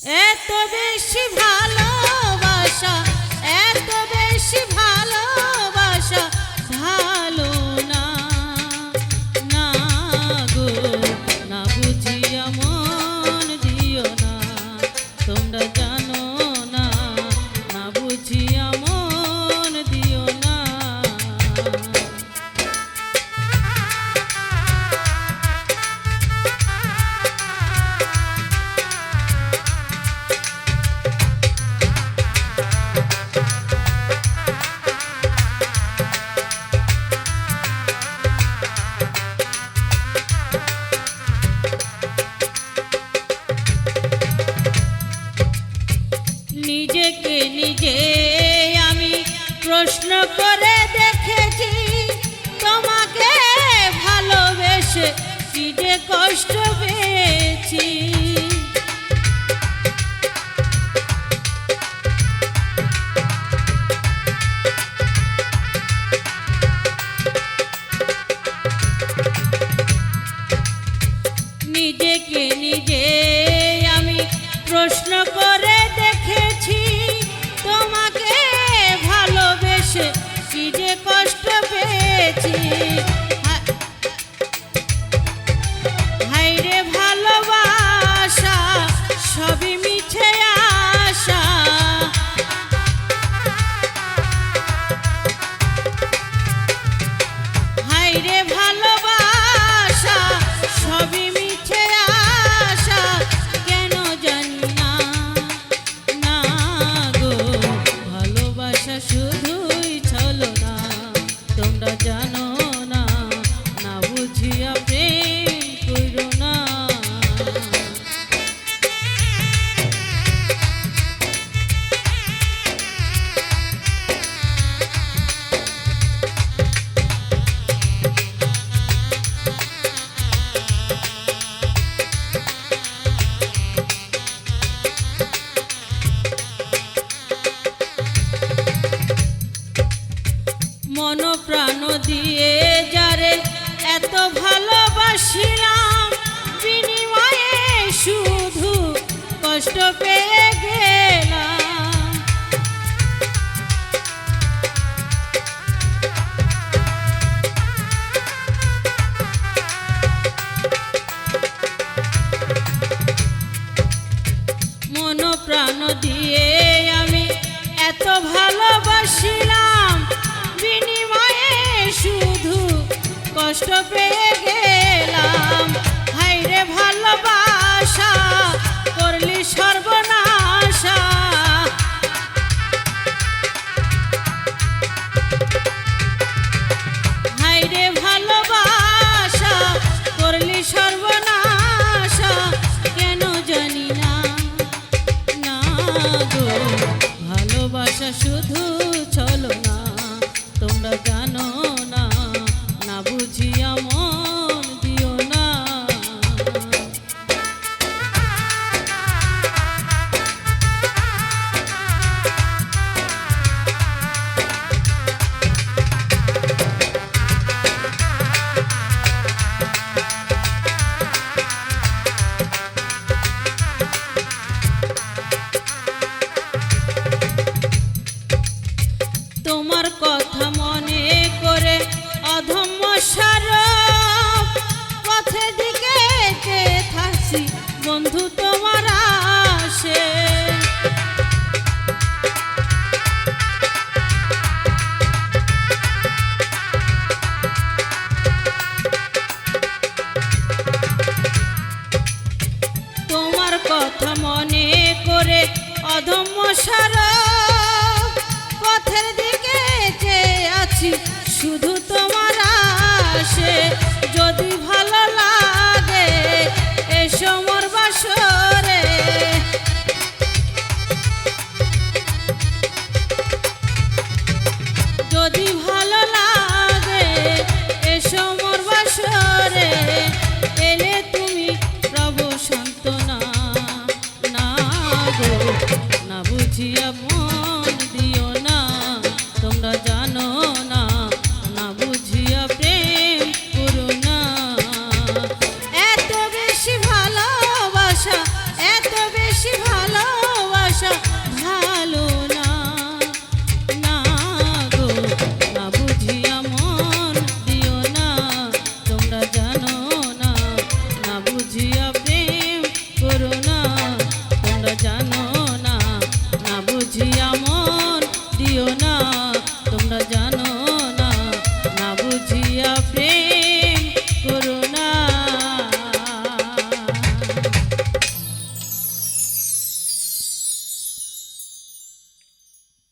এত বেশি ভালোবাসা, এত বেশি ভালোবাসা ভালো না, না গো, না বুঝিয়া মন দিও না, তোমরা জানো না, না বুঝিয়া মন দিও না। নিজেকে নিজে আমি প্রশ্ন করে দেখেছি, তোমাকে ভালোবেসে কি যে কষ্ট পেয়েছি। নিজেকে নিজে আমি প্রশ্ন করে দেখেছি, তোমাকে ভালোবেসে কি যে কষ্ট পেয়েছি। হায়রে ভালোবাসা সবই মিছে আশা, হায়রে ভালোবাসা সবই মিছে আশা, কেন জানি না, না গো, ভালোবাসা শুধুই ছলনা, তোমরা জানো না, না বুঝিয়া প্রেম কইরো না। মন প্রাণ দিয়ে যারে এত ভালোবাসিলাম, বিনিময়ে শুধু কষ্ট পেয়ে গেলাম। মন প্রাণ দিয়ে আমি এত ভালোবাসিলাম, বিনিময়ে শুধু কষ্ট পেয়ে গেলাম। হায়রে ভালোবাসা করলি সর্বনাশা, হায়রে ভালোবাসা করলি সর্বনাশা, কেন জানি না, না গো, ভালোবাসা শুধু ছলনা, তোমরা জানো না, না বুঝিয়া মন দিও না। তোমার কথা মনে করে অধম্য সারব, পথের দিকে যেতে থাকছি বন্ধু তোমার আসে। তোমার কথা মনে করে অধম্য সারব, পথের দিকে যে আছি শুধু তোমার আসে। যদি ভালো লাগে এসো মোর বাসরে, যদি ভালো লাগে এসো মোর বাসরে, এলে তুমি প্রভু সান্ত্বনা, না গো, না বুঝিয়া